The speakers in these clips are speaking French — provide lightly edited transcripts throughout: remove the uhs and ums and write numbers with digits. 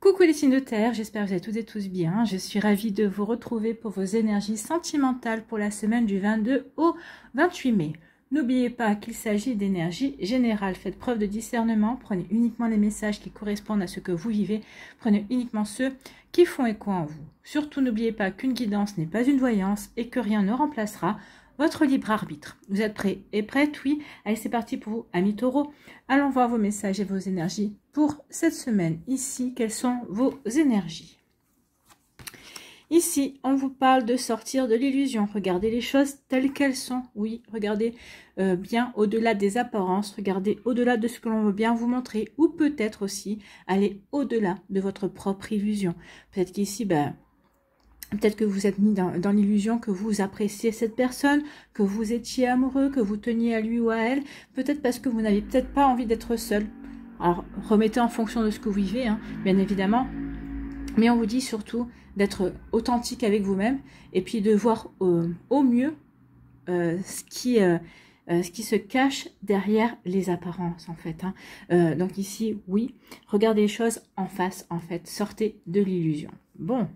Coucou les signes de terre, j'espère que vous allez toutes et tous bien. Je suis ravie de vous retrouver pour vos énergies sentimentales pour la semaine du 22 au 28 mai. N'oubliez pas qu'il s'agit d'énergie générale. Faites preuve de discernement, prenez uniquement les messages qui correspondent à ce que vous vivez, prenez uniquement ceux qui font écho en vous. Surtout n'oubliez pas qu'une guidance n'est pas une voyance et que rien ne remplacera votre libre arbitre. Vous êtes prêts et prêtes? Oui. Allez, c'est parti pour vous, amis taureaux. Allons voir vos messages et vos énergies pour cette semaine. Ici, quelles sont vos énergies? Ici, on vous parle de sortir de l'illusion. Regardez les choses telles qu'elles sont. Oui, regardez bien au-delà des apparences. Regardez au-delà de ce que l'on veut bien vous montrer. Ou peut-être aussi aller au-delà de votre propre illusion. Peut-être qu'ici, peut-être que vous êtes mis dans l'illusion que vous appréciez cette personne, que vous étiez amoureux, que vous teniez à lui ou à elle. Peut-être parce que vous n'avez peut-être pas envie d'être seul. Alors, remettez en fonction de ce que vous vivez, hein, bien évidemment. Mais on vous dit surtout d'être authentique avec vous-même et puis de voir au mieux ce qui se cache derrière les apparences, en fait. Hein. Donc ici, oui, regardez les choses en face, en fait. Sortez de l'illusion. Bon.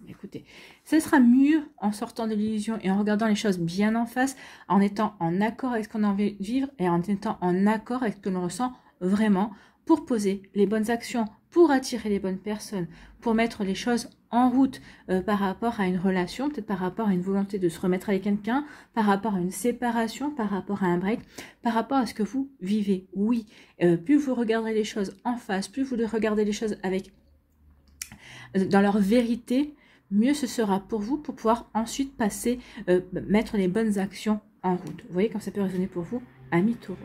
Écoutez, ce sera mieux en sortant de l'illusion et en regardant les choses bien en face, en étant en accord avec ce qu'on a envie de vivre et en étant en accord avec ce que l'on ressent vraiment pour poser les bonnes actions, pour attirer les bonnes personnes, pour mettre les choses en route par rapport à une relation, peut-être par rapport à une volonté de se remettre avec quelqu'un, par rapport à une séparation, par rapport à un break, par rapport à ce que vous vivez. Oui, plus vous regarderez les choses en face, plus vous regardez les choses avec dans leur vérité, mieux ce sera pour vous pour pouvoir ensuite passer, mettre les bonnes actions en route. Vous voyez comme ça peut résonner pour vous, amis taureaux.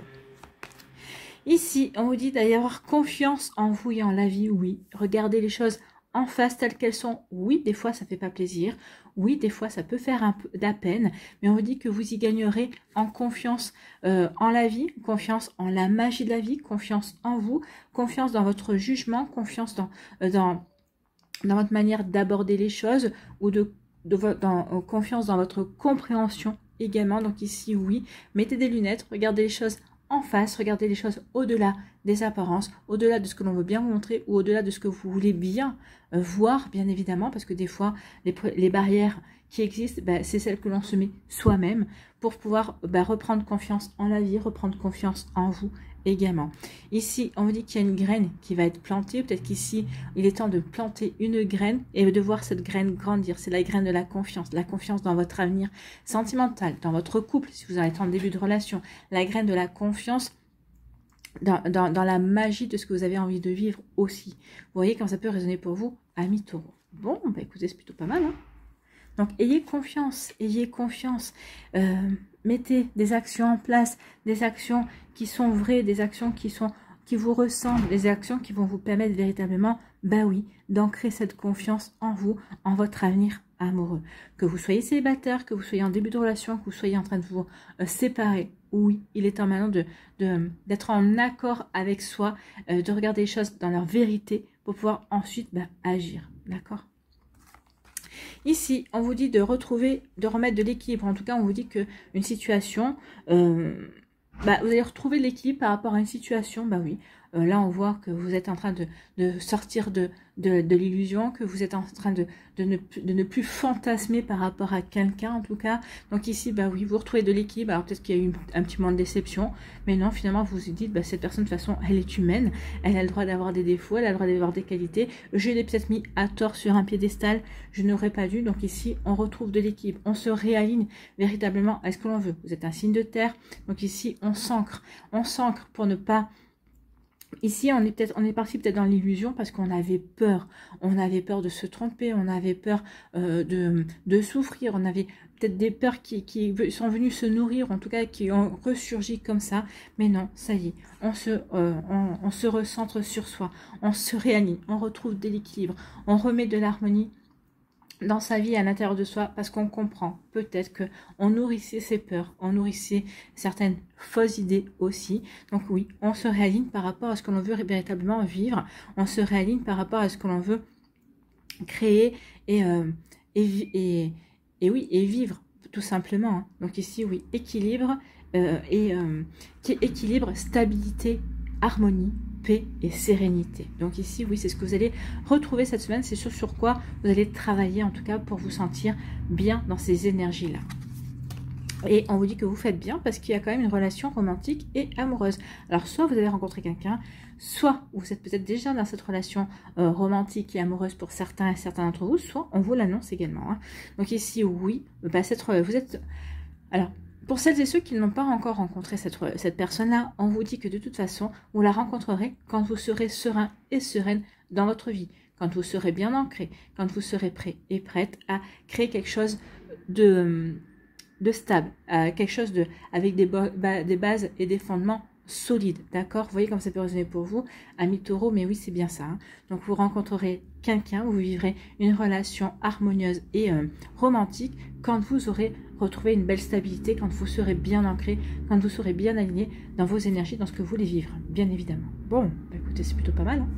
Ici, on vous dit d'avoir confiance en vous et en la vie, oui. Regardez les choses en face telles qu'elles sont. Oui, des fois ça fait pas plaisir. Oui, des fois ça peut faire un peu de la peine. Mais on vous dit que vous y gagnerez en confiance en la vie, confiance en la magie de la vie, confiance en vous, confiance dans votre jugement, confiance dans votre manière d'aborder les choses ou confiance dans votre compréhension également. Donc ici, oui, mettez des lunettes, regardez les choses en face, regardez les choses au-delà des apparences, au-delà de ce que l'on veut bien vous montrer ou au-delà de ce que vous voulez bien voir, bien évidemment, parce que des fois, les barrières qui existent, c'est celles que l'on se met soi-même pour pouvoir reprendre confiance en la vie, reprendre confiance en vous également. Ici, on vous dit qu'il y a une graine qui va être plantée. Peut-être qu'ici, il est temps de planter une graine et de voir cette graine grandir. C'est la graine de la confiance dans votre avenir sentimental, dans votre couple, si vous en êtes en début de relation, la graine de la confiance dans la magie de ce que vous avez envie de vivre aussi. Vous voyez comme ça peut résonner pour vous, amis taureaux. Bon, écoutez, c'est plutôt pas mal, hein. Donc, ayez confiance, mettez des actions en place, des actions qui sont vraies, des actions qui vous ressemblent, des actions qui vont vous permettre véritablement, oui, d'ancrer cette confiance en vous, en votre avenir amoureux. Que vous soyez célibataire, que vous soyez en début de relation, que vous soyez en train de vous séparer, oui, il est temps maintenant d'être en accord avec soi, de regarder les choses dans leur vérité pour pouvoir ensuite agir, d'accord ? Ici, on vous dit de remettre de l'équilibre. En tout cas, on vous dit qu'une situation, vous allez retrouver l'équilibre par rapport à une situation. Oui, là, on voit que vous êtes en train de sortir de l'illusion, que vous êtes en train de ne plus fantasmer par rapport à quelqu'un, en tout cas. Donc ici, oui, vous retrouvez de l'équilibre. Alors peut-être qu'il y a eu un petit moment de déception, mais non, finalement, vous vous dites, cette personne, de toute façon, elle est humaine. Elle a le droit d'avoir des défauts, elle a le droit d'avoir des qualités. Je l'ai peut-être mis à tort sur un piédestal, je n'aurais pas dû. Donc ici, on retrouve de l'équilibre. On se réaligne véritablement à ce que l'on veut. Vous êtes un signe de terre. Donc ici, on s'ancre pour ne pas... Ici, on est parti peut-être dans l'illusion parce qu'on avait peur. On avait peur de se tromper, on avait peur de souffrir, on avait peut-être des peurs qui sont venues se nourrir, en tout cas qui ont ressurgi comme ça. Mais non, ça y est, on se recentre sur soi, on se réaligne, on retrouve de l'équilibre, on remet de l'harmonie dans sa vie à l'intérieur de soi parce qu'on comprend peut-être que on nourrissait ses peurs, on nourrissait certaines fausses idées aussi. Donc oui, on se réaligne par rapport à ce que l'on veut véritablement vivre, on se réaligne par rapport à ce que l'on veut créer et vivre tout simplement, hein. Donc ici oui, équilibre, équilibre, stabilité, harmonie paix et sérénité. Donc ici, oui, c'est ce que vous allez retrouver cette semaine. C'est sur quoi vous allez travailler, en tout cas, pour vous sentir bien dans ces énergies-là. Et on vous dit que vous faites bien parce qu'il y a quand même une relation romantique et amoureuse. Alors, soit vous avez rencontré quelqu'un, soit vous êtes peut-être déjà dans cette relation romantique et amoureuse pour certains et certains d'entre vous, soit on vous l'annonce également. Hein. Donc ici, oui, bah, vous êtes... Alors, pour celles et ceux qui n'ont pas encore rencontré cette personne-là, on vous dit que de toute façon, vous la rencontrerez quand vous serez serein et sereine dans votre vie, quand vous serez bien ancré, quand vous serez prêt et prête à créer quelque chose de stable, quelque chose avec des bases et des fondements solides, d'accord? Vous voyez comme ça peut résonner pour vous, amis taureaux, mais oui, c'est bien ça. Hein. Donc, vous rencontrerez quelqu'un, vous vivrez une relation harmonieuse et romantique quand vous aurez retrouvé une belle stabilité, quand vous serez bien ancré, quand vous serez bien aligné dans vos énergies, dans ce que vous voulez vivre, bien évidemment. Bon, bah écoutez, c'est plutôt pas mal, hein.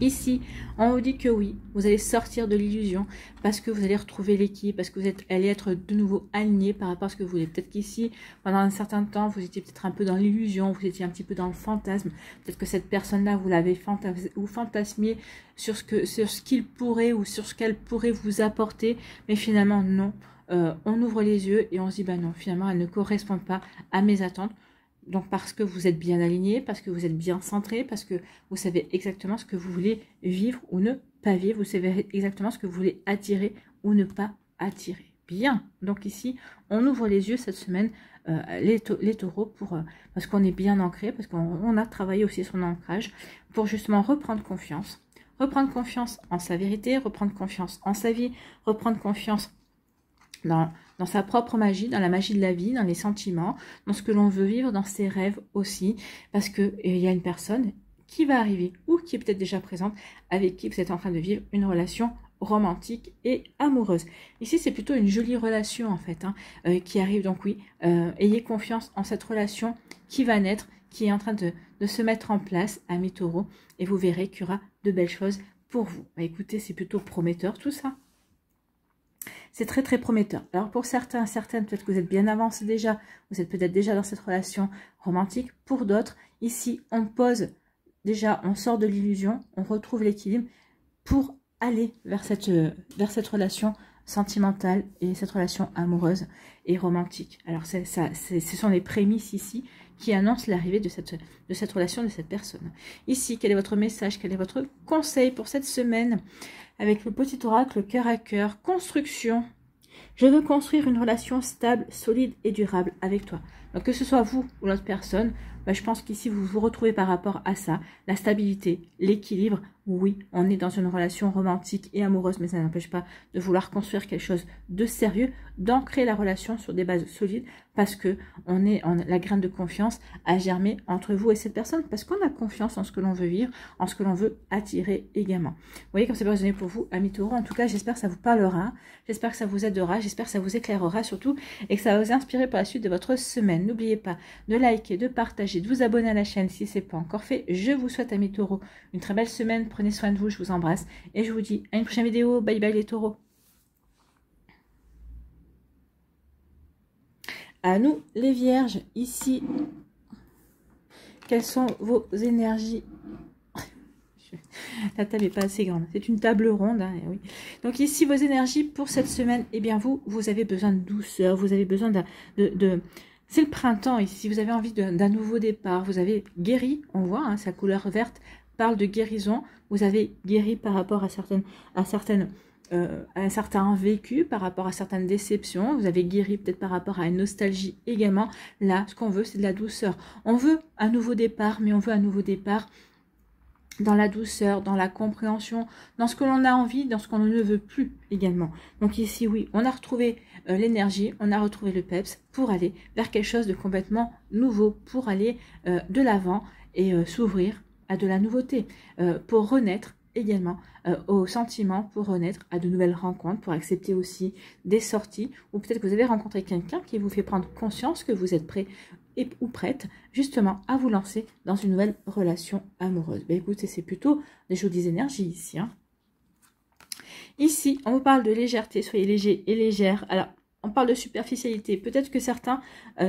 Ici, on vous dit que oui, vous allez sortir de l'illusion parce que vous allez retrouver l'équilibre, parce que vous allez être de nouveau aligné par rapport à ce que vous voulez. Peut-être qu'ici, pendant un certain temps, vous étiez peut-être un peu dans l'illusion, vous étiez un petit peu dans le fantasme. Peut-être que cette personne-là, vous l'avez fantasmé sur ce qu'il pourrait ou sur ce qu'elle pourrait vous apporter, mais finalement, non. On ouvre les yeux et on se dit, bah non, finalement, elle ne correspond pas à mes attentes. Donc, parce que vous êtes bien aligné, parce que vous êtes bien centré, parce que vous savez exactement ce que vous voulez vivre ou ne pas vivre. Vous savez exactement ce que vous voulez attirer ou ne pas attirer. Bien. Donc ici, on ouvre les yeux cette semaine, les taureaux, parce qu'on est bien ancré, parce qu'on a travaillé aussi son ancrage, pour justement reprendre confiance. Reprendre confiance en sa vérité, reprendre confiance en sa vie, reprendre confiance dans sa propre magie, dans la magie de la vie, dans les sentiments, dans ce que l'on veut vivre, dans ses rêves aussi, parce qu'il y a une personne qui va arriver ou qui est peut-être déjà présente avec qui vous êtes en train de vivre une relation romantique et amoureuse. Ici, c'est plutôt une jolie relation en fait, hein, qui arrive. Donc oui, ayez confiance en cette relation qui va naître, qui est en train de se mettre en place, amis taureaux, et vous verrez qu'il y aura de belles choses pour vous. Bah, écoutez, c'est plutôt prometteur tout ça. C'est très très prometteur. Alors pour certains, certaines, peut-être que vous êtes bien avancé déjà, vous êtes peut-être déjà dans cette relation romantique. Pour d'autres, ici, on pose, déjà, on sort de l'illusion, on retrouve l'équilibre pour aller vers cette relation sentimentale et cette relation amoureuse et romantique. Alors ce sont les prémices ici qui annoncent l'arrivée de cette relation, de cette personne. Ici, quel est votre message, quel est votre conseil pour cette semaine avec le petit oracle cœur à cœur, construction. Je veux construire une relation stable, solide et durable avec toi. Donc que ce soit vous ou l'autre personne, bah, je pense qu'ici vous vous retrouvez par rapport à ça, la stabilité, l'équilibre. Oui, on est dans une relation romantique et amoureuse, mais ça n'empêche pas de vouloir construire quelque chose de sérieux, d'ancrer la relation sur des bases solides, parce que la graine de confiance a germé entre vous et cette personne, parce qu'on a confiance en ce que l'on veut vivre, en ce que l'on veut attirer également. Vous voyez comme ça peut résonner pour vous, amis taureaux. En tout cas, j'espère que ça vous parlera, j'espère que ça vous aidera, j'espère que ça vous éclairera surtout, et que ça va vous inspirer pour la suite de votre semaine. N'oubliez pas de liker, de partager, de vous abonner à la chaîne si ce n'est pas encore fait. Je vous souhaite, amis taureaux, une très belle semaine. Prenez soin de vous, je vous embrasse et je vous dis à une prochaine vidéo. Bye bye les taureaux. À nous les vierges, ici, quelles sont vos énergies? La table n'est pas assez grande, c'est une table ronde, hein, oui. Donc ici, vos énergies pour cette semaine, eh bien vous avez besoin de douceur, vous avez besoin c'est le printemps ici, vous avez envie d'un nouveau départ, vous avez guéri, on voit, hein, sa couleur verte parle de guérison, vous avez guéri par rapport à un certain vécu, par rapport à certaines déceptions, vous avez guéri peut-être par rapport à une nostalgie également. Là, ce qu'on veut, c'est de la douceur. On veut un nouveau départ, mais on veut un nouveau départ dans la douceur, dans la compréhension, dans ce que l'on a envie, dans ce qu'on ne veut plus également. Donc ici, oui, on a retrouvé l'énergie, on a retrouvé le peps pour aller vers quelque chose de complètement nouveau, pour aller de l'avant et s'ouvrir à de la nouveauté, pour renaître également aux sentiments, pour renaître à de nouvelles rencontres, pour accepter aussi des sorties, ou peut-être que vous avez rencontré quelqu'un qui vous fait prendre conscience que vous êtes prêt ou prête justement à vous lancer dans une nouvelle relation amoureuse. Ben écoutez, c'est plutôt des jolies énergies ici. Hein. Ici, on vous parle de légèreté, soyez léger et légère. Alors, on parle de superficialité. Peut-être que certains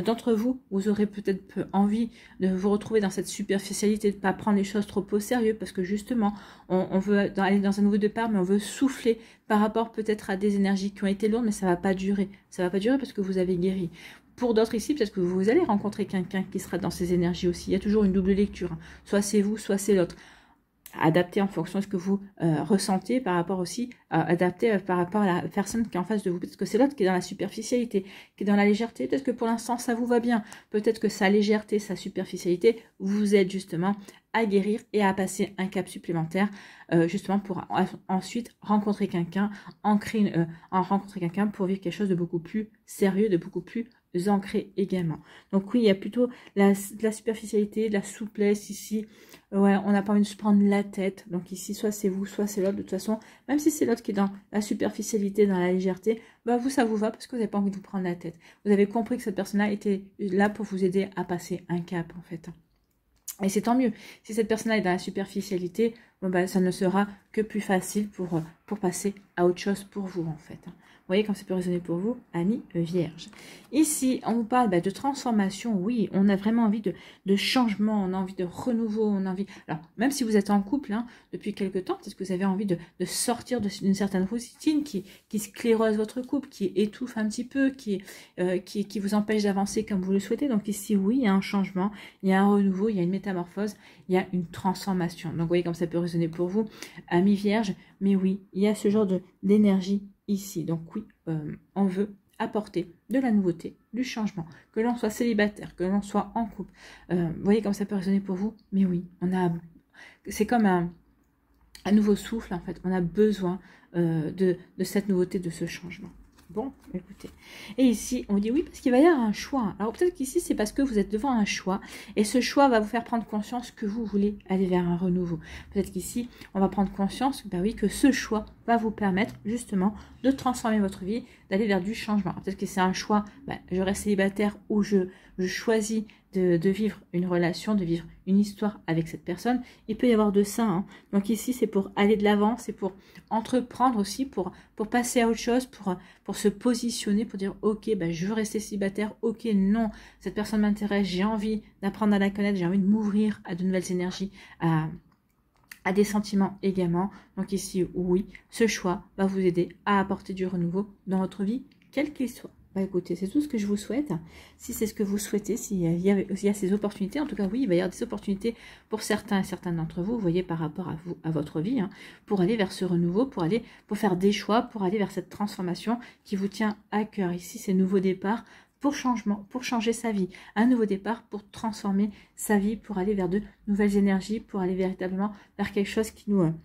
d'entre vous, vous aurez peut-être envie de vous retrouver dans cette superficialité, de ne pas prendre les choses trop au sérieux, parce que justement, on veut aller dans un nouveau départ, mais on veut souffler par rapport peut-être à des énergies qui ont été lourdes, mais ça ne va pas durer. Ça ne va pas durer parce que vous avez guéri. Pour d'autres ici, peut-être que vous allez rencontrer quelqu'un qui sera dans ces énergies aussi. Il y a toujours une double lecture. Hein. Soit c'est vous, soit c'est l'autre. Adapté en fonction de ce que vous ressentez par rapport aussi, adapté par rapport à la personne qui est en face de vous. Peut-être que c'est l'autre qui est dans la superficialité, qui est dans la légèreté. Peut-être que pour l'instant, ça vous va bien. Peut-être que sa légèreté, sa superficialité, vous aide justement à guérir et à passer un cap supplémentaire, justement pour ensuite rencontrer quelqu'un, rencontrer quelqu'un pour vivre quelque chose de beaucoup plus sérieux, de beaucoup plus ancré également. Donc oui, il y a plutôt de la superficialité, de la souplesse ici. Ouais, on n'a pas envie de se prendre la tête. Donc ici, soit c'est vous, soit c'est l'autre. De toute façon, même si c'est l'autre qui est dans la superficialité, dans la légèreté, bah vous, ça vous va parce que vous n'avez pas envie de vous prendre la tête. Vous avez compris que cette personne-là était là pour vous aider à passer un cap, en fait. Et c'est tant mieux. Si cette personne-là est dans la superficialité, bon bah, ça ne sera que plus facile pour passer à autre chose pour vous, en fait. Vous voyez comme ça peut résonner pour vous, amis vierges. Ici, on vous parle de transformation. Oui, on a vraiment envie de changement, on a envie de renouveau, on a envie... Alors, même si vous êtes en couple depuis quelque temps, peut-être que vous avez envie de sortir d'une certaine routine qui sclérose votre couple, qui étouffe un petit peu, qui vous empêche d'avancer comme vous le souhaitez. Donc ici, oui, il y a un changement, il y a un renouveau, il y a une métamorphose, il y a une transformation. Donc, vous voyez comme ça peut résonner pour vous, amis vierges. Mais oui, il y a ce genre d'énergie ici. Donc oui, on veut apporter de la nouveauté, du changement, que l'on soit célibataire, que l'on soit en couple. Vous voyez comme ça peut résonner pour vous. Mais oui, c'est comme un nouveau souffle en fait. On a besoin de cette nouveauté, de ce changement. Bon, écoutez. Et ici, on dit oui parce qu'il va y avoir un choix. Alors peut-être qu'ici, c'est parce que vous êtes devant un choix. Et ce choix va vous faire prendre conscience que vous voulez aller vers un renouveau. Peut-être qu'ici, on va prendre conscience bah oui, que ce choix va vous permettre justement de transformer votre vie, d'aller vers du changement. Peut-être que c'est un choix, bah, je reste célibataire ou je choisis de vivre une relation, de vivre une histoire avec cette personne. Il peut y avoir de ça. Hein. Donc ici, c'est pour aller de l'avant, c'est pour entreprendre aussi, pour passer à autre chose, pour se positionner, pour dire, ok, bah, je veux rester célibataire, ok, non, cette personne m'intéresse, j'ai envie d'apprendre à la connaître, j'ai envie de m'ouvrir à de nouvelles énergies, à des sentiments également. Donc ici, oui, ce choix va vous aider à apporter du renouveau dans votre vie, quel qu'il soit. Bah écoutez, c'est tout ce que je vous souhaite. Si c'est ce que vous souhaitez, s'il y a ces opportunités, en tout cas oui, il va y avoir des opportunités pour certains et certaines d'entre vous, vous voyez, par rapport à vous, à votre vie, hein, pour aller vers ce renouveau, pour faire des choix, pour aller vers cette transformation qui vous tient à cœur. Ici, c'est nouveau départ pour changement, pour changer sa vie. Un nouveau départ pour transformer sa vie, pour aller vers de nouvelles énergies, pour aller véritablement vers quelque chose qui va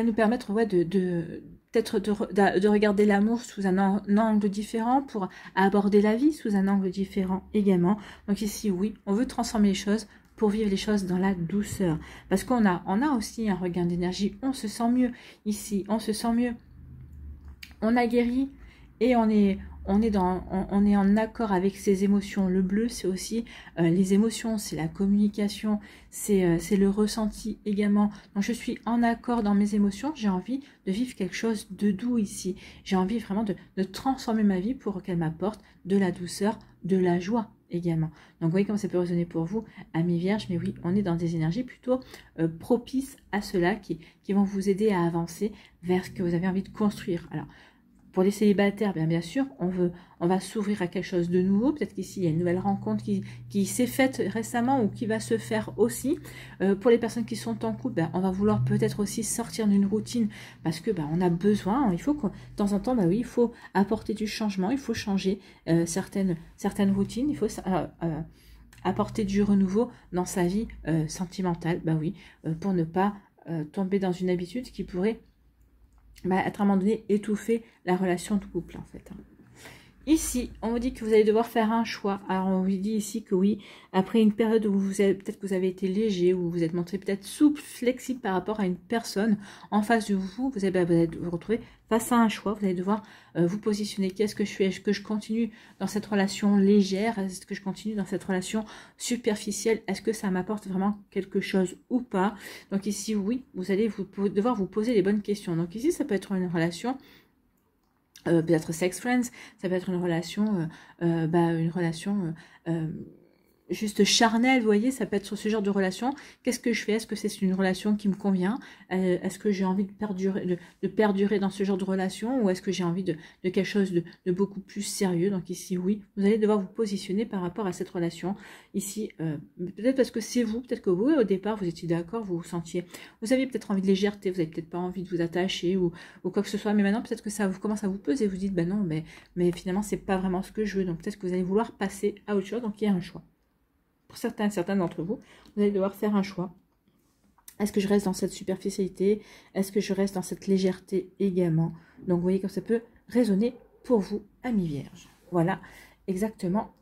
nous permettre ouais, peut-être de regarder l'amour sous un angle différent, pour aborder la vie sous un angle différent également. Donc ici, oui, on veut transformer les choses pour vivre les choses dans la douceur. Parce qu'on a aussi un regain d'énergie, on se sent mieux ici, on se sent mieux. On a guéri et on est en accord avec ses émotions. Le bleu, c'est aussi les émotions, c'est la communication, c'est le ressenti également. Donc, je suis en accord dans mes émotions. J'ai envie de vivre quelque chose de doux ici. J'ai envie vraiment de transformer ma vie pour qu'elle m'apporte de la douceur, de la joie également. Donc, vous voyez comment ça peut résonner pour vous, amis vierges. Mais oui, on est dans des énergies plutôt propices à cela qui vont vous aider à avancer vers ce que vous avez envie de construire. Alors, pour les célibataires, bien sûr, on va s'ouvrir à quelque chose de nouveau. Peut-être qu'ici, il y a une nouvelle rencontre qui s'est faite récemment ou qui va se faire aussi. Pour les personnes qui sont en couple, on va vouloir peut-être aussi sortir d'une routine parce que on a besoin. Il faut que, de temps en temps, oui, il faut apporter du changement. Il faut changer certaines routines. Il faut apporter du renouveau dans sa vie sentimentale. Oui, pour ne pas tomber dans une habitude qui pourrait être à un moment donné étouffer la relation de couple en fait. Ici, on vous dit que vous allez devoir faire un choix. Alors, on vous dit ici que oui, après une période où peut-être que vous avez été léger, où vous vous êtes montré peut-être souple, flexible par rapport à une personne en face de vous, vous allez vous retrouver face à un choix. Vous allez devoir vous positionner. Qu'est-ce que je fais? Est-ce que je continue dans cette relation légère? Est-ce que je continue dans cette relation superficielle? Est-ce que ça m'apporte vraiment quelque chose ou pas? Donc ici, oui, vous allez devoir vous poser les bonnes questions. Donc ici, ça peut être une relation peut-être sex friends, ça peut être une relation, juste charnel, vous voyez, ça peut être sur ce genre de relation. Qu'est-ce que je fais? Est-ce que c'est une relation qui me convient? Est-ce que j'ai envie de perdurer dans ce genre de relation, ou est-ce que j'ai envie de quelque chose de beaucoup plus sérieux? Donc ici, oui, vous allez devoir vous positionner par rapport à cette relation. Ici, peut-être parce que c'est vous, peut-être que vous, au départ, vous étiez d'accord, vous vous sentiez, vous aviez peut-être envie de légèreté, vous avez peut-être pas envie de vous attacher ou quoi que ce soit, mais maintenant, peut-être que ça vous commence à vous peser, vous dites, ben non, mais finalement, c'est pas vraiment ce que je veux, donc peut-être que vous allez vouloir passer à autre chose, donc il y a un choix. Pour certains d'entre vous, vous allez devoir faire un choix. Est-ce que je reste dans cette superficialité? Est-ce que je reste dans cette légèreté également? Donc, vous voyez comme ça peut résonner pour vous, amis vierges. Voilà exactement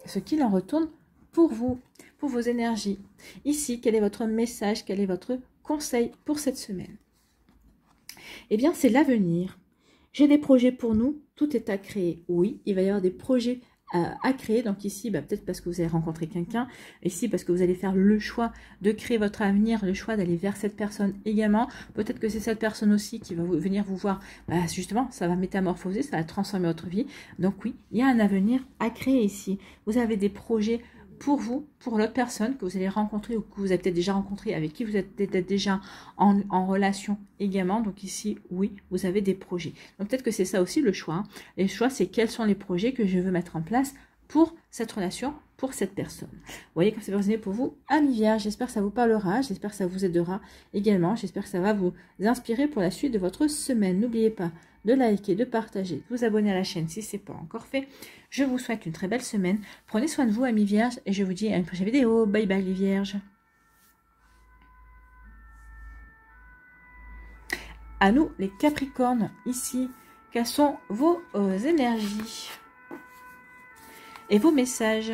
ce qu'il en retourne pour vous, pour vos énergies. Ici, quel est votre message? Quel est votre conseil pour cette semaine? Eh bien, c'est l'avenir. J'ai des projets pour nous. Tout est à créer. Oui, il va y avoir des projets à créer. Donc ici, peut-être parce que vous allez rencontrer quelqu'un. Ici, parce que vous allez faire le choix de créer votre avenir, le choix d'aller vers cette personne également. Peut-être que c'est cette personne aussi qui va venir vous voir. Justement, ça va métamorphoser, ça va transformer votre vie. Donc oui, il y a un avenir à créer ici. Vous avez des projets pour vous, pour l'autre personne que vous allez rencontrer ou que vous avez peut-être déjà rencontré, avec qui vous êtes peut-être déjà en relation également. Donc ici, oui, vous avez des projets. Donc peut-être que c'est ça aussi le choix. Et le choix, c'est quels sont les projets que je veux mettre en place pour cette relation, pour cette personne. Vous voyez comme c'est résonné pour vous, amis vierges. J'espère que ça vous parlera, j'espère que ça vous aidera également. J'espère que ça va vous inspirer pour la suite de votre semaine. N'oubliez pas de liker, de partager, de vous abonner à la chaîne si ce n'est pas encore fait. Je vous souhaite une très belle semaine. Prenez soin de vous, amis vierges, et je vous dis à une prochaine vidéo. Bye bye les vierges. À nous, les capricornes, ici, quelles sont vos énergies et vos messages?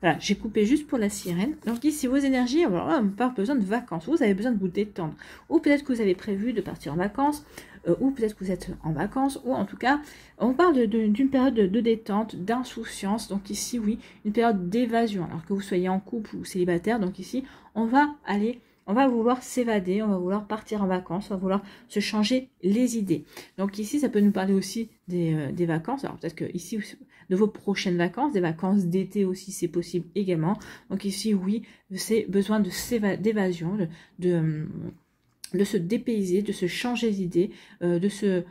Voilà, j'ai coupé juste pour la sirène. Donc ici, vos énergies, alors là, on n'a pas besoin de vacances. Vous avez besoin de vous détendre. Ou peut-être que vous avez prévu de partir en vacances. Ou peut-être que vous êtes en vacances. Ou en tout cas, on parle d'une période de détente, d'insouciance. Donc ici, oui, une période d'évasion. Alors que vous soyez en couple ou célibataire. Donc ici, on va vouloir s'évader, on va vouloir partir en vacances, on va vouloir se changer les idées. Donc ici, ça peut nous parler aussi des vacances. Alors peut-être que ici, de vos prochaines vacances, des vacances d'été aussi, c'est possible également. Donc ici, oui, c'est besoin d'évasion, de se dépayser, de se changer d'idée, de se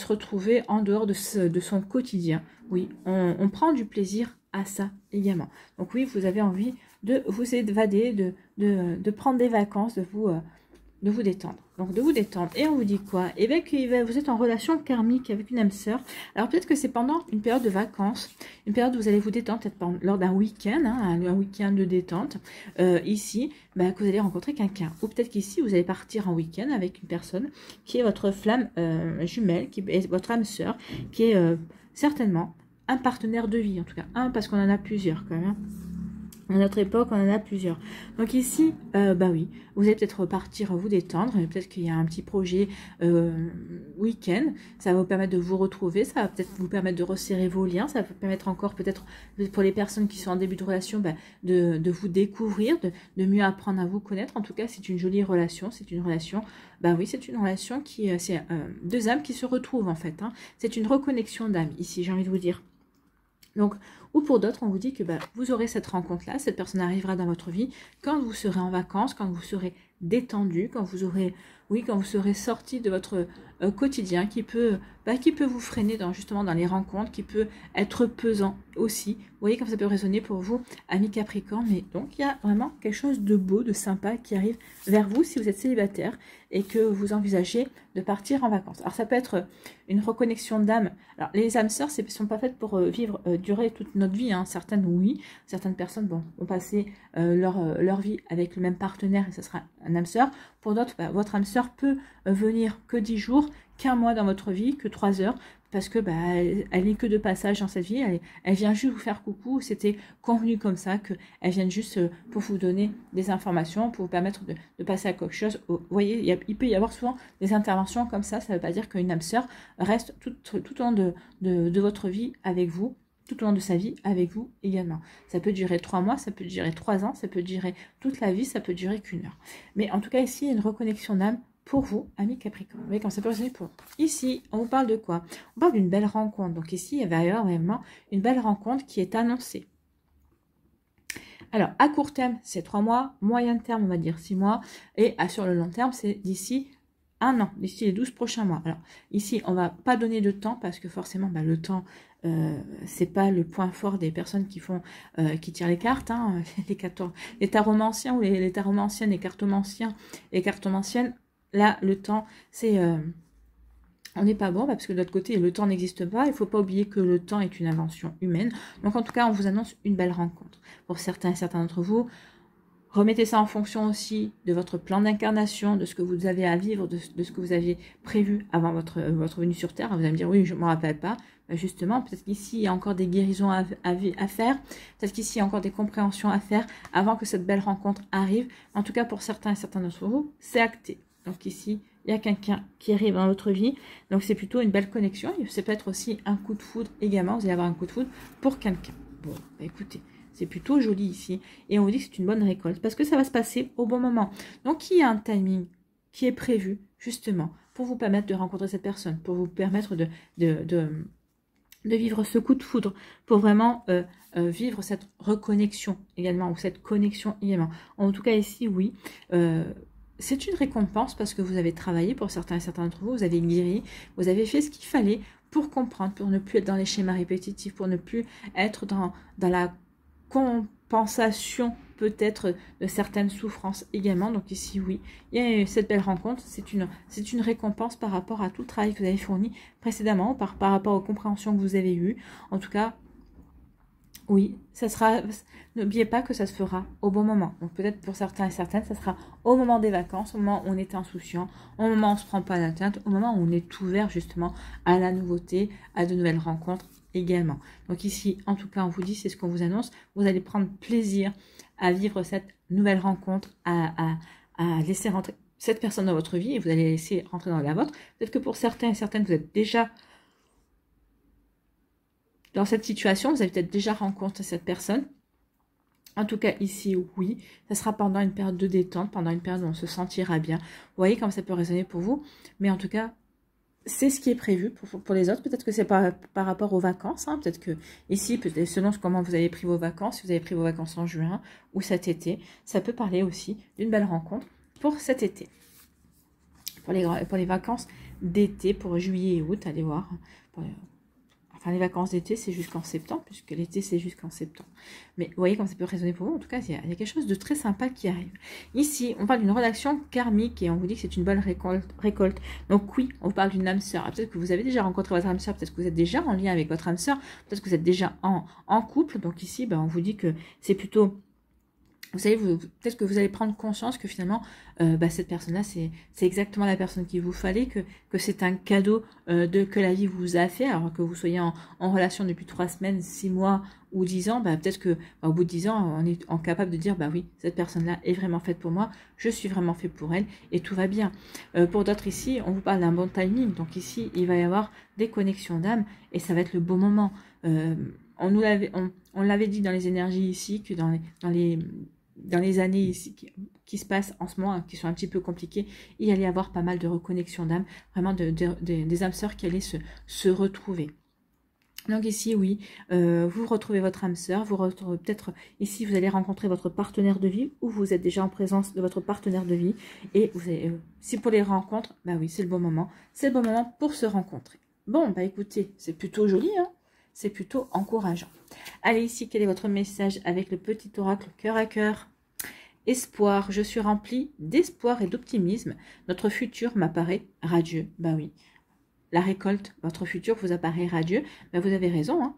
retrouver en dehors de son quotidien. Oui, on prend du plaisir à ça également. Donc oui, vous avez envie de vous évader, de prendre des vacances, de vous détendre. Donc de vous détendre. Et on vous dit quoi? Eh bien que vous êtes en relation karmique avec une âme sœur. Alors peut-être que c'est pendant une période de vacances, une période où vous allez vous détendre, peut-être lors d'un week-end, un week-end de détente, ici, que vous allez rencontrer quelqu'un. Ou peut-être qu'ici, vous allez partir en week-end avec une personne qui est votre flamme jumelle, qui est votre âme sœur, qui est certainement un partenaire de vie, en tout cas un, parce qu'on en a plusieurs quand même. Hein. À notre époque, on en a plusieurs. Donc ici, oui, vous allez peut-être repartir, vous détendre. Peut-être qu'il y a un petit projet week-end. Ça va vous permettre de vous retrouver. Ça va peut-être vous permettre de resserrer vos liens. Ça va vous permettre encore, peut-être, pour les personnes qui sont en début de relation, de vous découvrir, de mieux apprendre à vous connaître. En tout cas, c'est une jolie relation. C'est une relation, oui, c'est une relation qui, c'est deux âmes qui se retrouvent, en fait. Hein. C'est une reconnexion d'âmes, ici, j'ai envie de vous dire. Donc, ou pour d'autres, on vous dit que vous aurez cette rencontre-là, cette personne arrivera dans votre vie quand vous serez en vacances, quand vous serez détendu, quand vous serez sorti de votre quotidien qui peut vous freiner justement dans les rencontres, qui peut être pesant aussi. Vous voyez comme ça peut résonner pour vous, amis Capricorne. Mais donc, il y a vraiment quelque chose de beau, de sympa qui arrive vers vous si vous êtes célibataire et que vous envisagez de partir en vacances. Alors, ça peut être une reconnexion d'âme. Alors, les âmes sœurs ne sont pas faites pour durer toute notre vie. Hein. Certaines, oui. Certaines personnes vont passer leur vie avec le même partenaire et ce sera un âme sœur. Pour d'autres, votre âme sœur peut venir que 10 jours, qu'un mois dans votre vie, que 3 heures, parce que elle n'est que de passage dans cette vie, elle vient juste vous faire coucou, c'était convenu comme ça, qu'elle vienne juste pour vous donner des informations, pour vous permettre de passer à quelque chose. Vous voyez, il peut y avoir souvent des interventions comme ça ne veut pas dire qu'une âme sœur reste tout au long de votre vie avec vous, tout au long de sa vie avec vous également. Ça peut durer 3 mois, ça peut durer 3 ans, ça peut durer toute la vie, ça peut durer qu'1 heure. Mais en tout cas, ici, il y a une reconnexion d'âme pour vous, amis Capricorne. Vous voyez comme ça peut résonner pour vous. Ici, on vous parle de quoi? On parle d'une belle rencontre. Donc ici, il va y avoir vraiment une belle rencontre qui est annoncée. Alors, à court terme, c'est 3 mois. Moyen terme, on va dire 6 mois. Et sur le long terme, c'est d'ici 1 an, d'ici les 12 prochains mois. Alors, ici, on va pas donner de temps parce que forcément, le temps, c'est pas le point fort des personnes qui tirent les cartes, hein, les taromanciens ou les taromanciennes, les cartomanciens et cartomanciennes. Là, le temps, c'est... on n'est pas bon parce que de l'autre côté, le temps n'existe pas. Il ne faut pas oublier que le temps est une invention humaine. Donc, en tout cas, on vous annonce une belle rencontre. Pour certains et certains d'entre vous, remettez ça en fonction aussi de votre plan d'incarnation, de ce que vous avez à vivre, de ce que vous aviez prévu avant votre venue sur Terre. Vous allez me dire, oui, je ne me rappelle pas. Justement, peut-être qu'ici, il y a encore des guérisons à faire. Peut-être qu'ici, il y a encore des compréhensions à faire avant que cette belle rencontre arrive. En tout cas, pour certains et certains d'entre vous, c'est acté. Donc ici, il y a quelqu'un qui arrive dans votre vie. Donc c'est plutôt une belle connexion. C'est peut-être aussi un coup de foudre également. Vous allez avoir un coup de foudre pour quelqu'un. Bon, écoutez, c'est plutôt joli ici. Et on vous dit que c'est une bonne récolte parce que ça va se passer au bon moment. Donc il y a un timing qui est prévu justement pour vous permettre de rencontrer cette personne, pour vous permettre de vivre ce coup de foudre, pour vraiment vivre cette reconnexion également, ou cette connexion également. En tout cas ici, oui, c'est une récompense parce que vous avez travaillé pour certains et certains d'entre vous, vous avez guéri, vous avez fait ce qu'il fallait pour comprendre, pour ne plus être dans les schémas répétitifs, pour ne plus être dans la compensation peut-être de certaines souffrances également. Donc ici, oui, il y a cette belle rencontre, c'est une récompense par rapport à tout le travail que vous avez fourni précédemment, par rapport aux compréhensions que vous avez eues. En tout cas, oui, ça sera. N'oubliez pas que ça se fera au bon moment. Donc peut-être pour certains et certaines, ça sera au moment des vacances, au moment où on est insouciant, au moment où on ne se prend pas d'atteinte, au moment où on est ouvert justement à la nouveauté, à de nouvelles rencontres également. Donc ici, en tout cas, on vous dit, c'est ce qu'on vous annonce. Vous allez prendre plaisir à vivre cette nouvelle rencontre, à laisser rentrer cette personne dans votre vie et vous allez laisser rentrer dans la vôtre. Peut-être que pour certains et certaines, vous êtes déjà dans cette situation, vous avez peut-être déjà rencontré cette personne. En tout cas, ici, oui, ça sera pendant une période de détente, pendant une période où on se sentira bien. Vous voyez comme ça peut résonner pour vous. Mais en tout cas, c'est ce qui est prévu pour les autres. Peut-être que c'est par rapport aux vacances. Hein. Peut-être que ici, selon comment vous avez pris vos vacances, si vous avez pris vos vacances en juin ou cet été, ça peut parler aussi d'une belle rencontre pour cet été. Pour les vacances d'été, pour juillet et août, allez voir. Enfin, les vacances d'été, c'est jusqu'en septembre, puisque l'été, c'est jusqu'en septembre. Mais vous voyez comme ça peut résonner pour vous. En tout cas, il y a quelque chose de très sympa qui arrive. Ici, on parle d'une relation karmique et on vous dit que c'est une bonne récolte. Donc oui, on parle d'une âme sœur. Peut-être que vous avez déjà rencontré votre âme sœur, peut-être que vous êtes déjà en lien avec votre âme sœur, peut-être que vous êtes déjà en couple. Donc ici, on vous dit que c'est plutôt... Vous savez, peut-être que vous allez prendre conscience que finalement, cette personne-là, c'est exactement la personne qu'il vous fallait, que c'est un cadeau que la vie vous a fait, alors que vous soyez en relation depuis 3 semaines, 6 mois ou 10 ans, peut-être que au bout de 10 ans, on est capable de dire, oui, cette personne-là est vraiment faite pour moi, je suis vraiment fait pour elle, et tout va bien. Pour d'autres ici, on vous parle d'un bon timing, donc ici, il va y avoir des connexions d'âme, et ça va être le bon moment. On l'avait dit dans les énergies ici, que dans les années ici qui se passent en ce moment, qui sont un petit peu compliquées, il allait y avoir pas mal de reconnexion d'âme, vraiment des âmes sœurs qui allaient se retrouver. Donc ici, oui, vous retrouvez votre âme sœur, vous retrouvez peut-être ici, vous allez rencontrer votre partenaire de vie ou vous êtes déjà en présence de votre partenaire de vie. Et vous allez, si pour les rencontres, oui, c'est le bon moment. C'est le bon moment pour se rencontrer. Bon, écoutez, c'est plutôt joli, hein, c'est plutôt encourageant. Allez, ici, quel est votre message avec le petit oracle cœur à cœur? Espoir, je suis rempli d'espoir et d'optimisme. Notre futur m'apparaît radieux. Oui. La récolte, votre futur vous apparaît radieux. Vous avez raison, hein.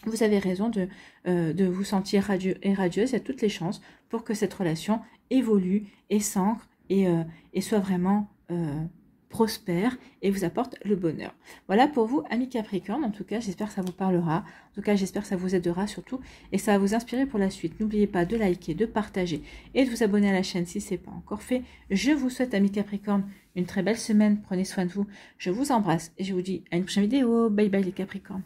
Vous avez raison de vous sentir radieux et radieuse. Il y a toutes les chances pour que cette relation évolue et s'ancre et soit vraiment prospère et vous apporte le bonheur. Voilà pour vous, amis Capricorne. En tout cas, j'espère que ça vous parlera. En tout cas, j'espère que ça vous aidera surtout et que ça va vous inspirer pour la suite. N'oubliez pas de liker, de partager et de vous abonner à la chaîne si ce n'est pas encore fait. Je vous souhaite, amis Capricorne, une très belle semaine. Prenez soin de vous. Je vous embrasse et je vous dis à une prochaine vidéo. Bye bye les Capricornes.